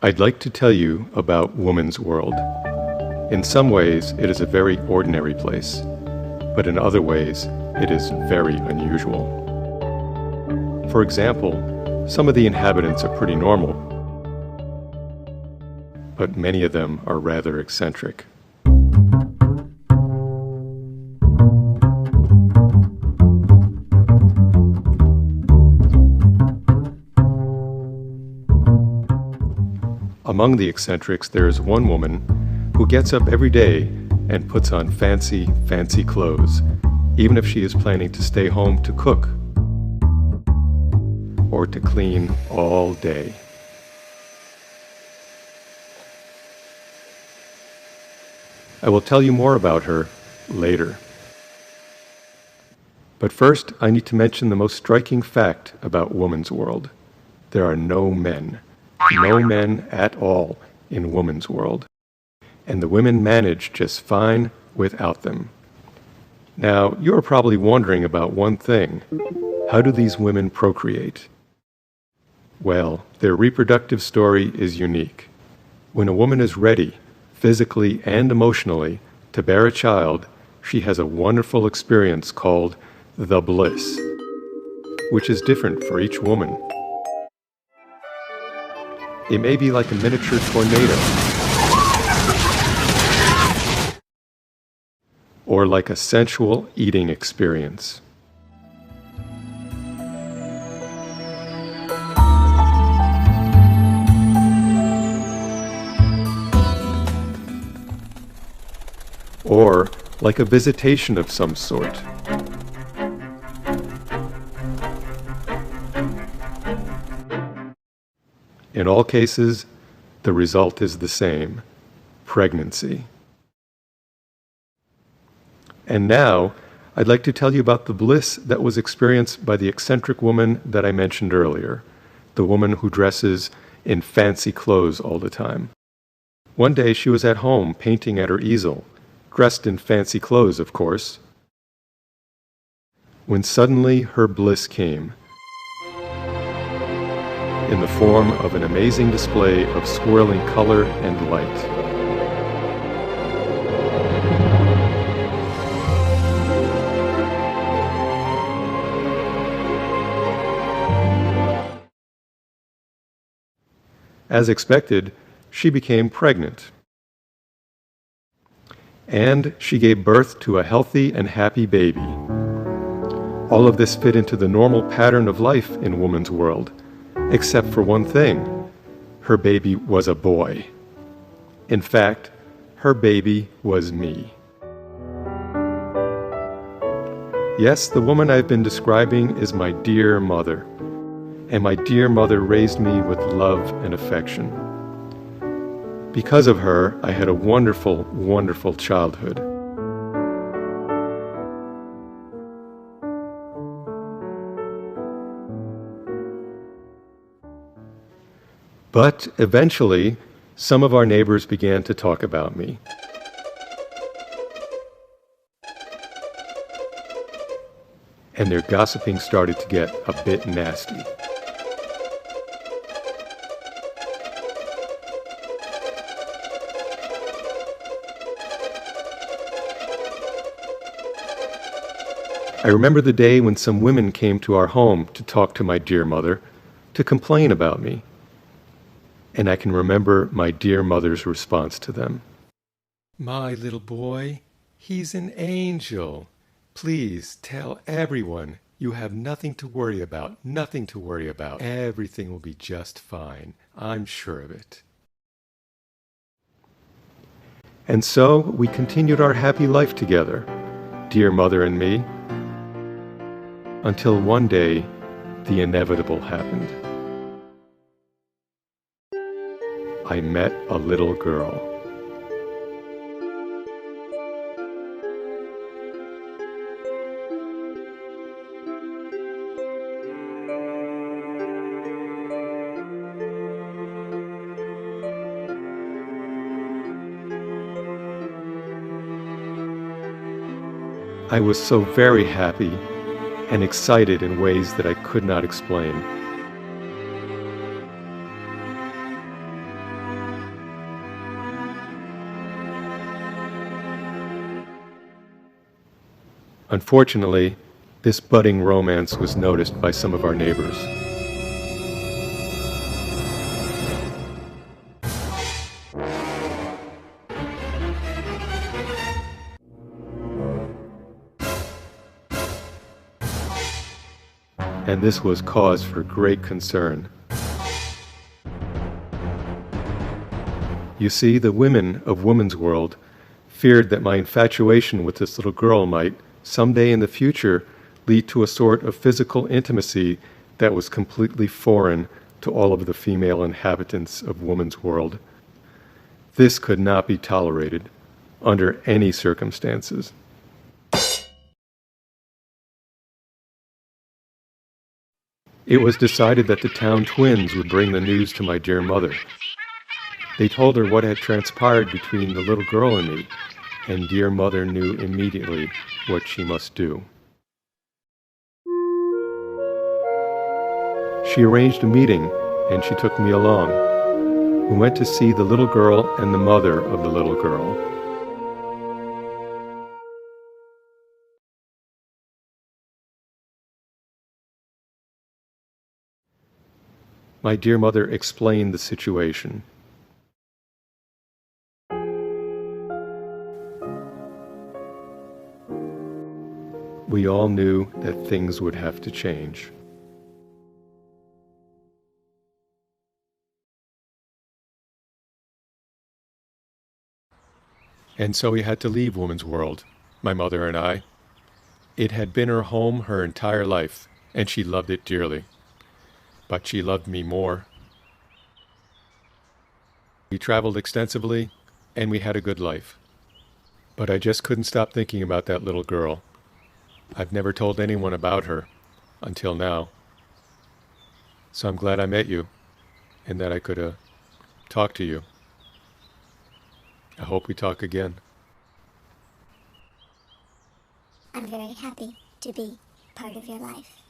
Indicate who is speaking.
Speaker 1: I'd like to tell you about woman's world. In some ways, it is a very ordinary place, but in other ways, it is very unusual. For example, some of the inhabitants are pretty normal, but many of them are rather eccentric. Among the eccentrics, there is one woman who gets up every day and puts on fancy, fancy clothes, even if she is planning to stay home to cook or to clean all day. I will tell you more about her later. But first, I need to mention the most striking fact about woman's world. There are no men. No men at all in woman's world. And the women manage just fine without them. Now, you're probably wondering about one thing. How do these women procreate? Well, their reproductive story is unique. When a woman is ready, physically and emotionally, to bear a child, she has a wonderful experience called the bliss, which is different for each woman. It may be like a miniature tornado, or like a sensual eating experience. Or like a visitation of some sort. In all cases, the result is the same: pregnancy. And now, I'd like to tell you about the bliss that was experienced by the eccentric woman that I mentioned earlier, the woman who dresses in fancy clothes all the time. One day she was at home painting at her easel, dressed in fancy clothes, of course, when suddenly her bliss came, in the form of an amazing display of swirling color and light. As expected, she became pregnant. And she gave birth to a healthy and happy baby. All of this fit into the normal pattern of life in woman's world, except for one thing: her baby was a boy. In fact, her baby was me. Yes, the woman I've been describing is my dear mother, and my dear mother raised me with love and affection. Because of her, I had a wonderful, wonderful childhood. But eventually, some of our neighbors began to talk about me. And their gossiping started to get a bit nasty. I remember the day when some women came to our home to talk to my dear mother, to complain about me. And I can remember my dear mother's response to them. "My little boy, he's an angel. Please tell everyone you have nothing to worry about, nothing to worry about. Everything will be just fine. I'm sure of it." And so we continued our happy life together, dear mother and me, until one day the inevitable happened. I met a little girl. I was so very happy and excited in ways that I could not explain. Unfortunately, this budding romance was noticed by some of our neighbors. And this was cause for great concern. You see, the women of Woman's World feared that my infatuation with this little girl might, someday in the future, lead to a sort of physical intimacy that was completely foreign to all of the female inhabitants of Woman's World. This could not be tolerated under any circumstances. It was decided that the town twins would bring the news to my dear mother. They told her what had transpired between the little girl and me, and dear mother knew immediately what she must do. She arranged a meeting, and she took me along. We went to see the little girl and the mother of the little girl. My dear mother explained the situation. We all knew that things would have to change. And so we had to leave Woman's World, my mother and I. It had been her home her entire life, and she loved it dearly. But she loved me more. We traveled extensively, and we had a good life. But I just couldn't stop thinking about that little girl. I've never told anyone about her, until now. So I'm glad I met you, and that I could talk to you. I hope we talk again.
Speaker 2: I'm very happy to be part of your life.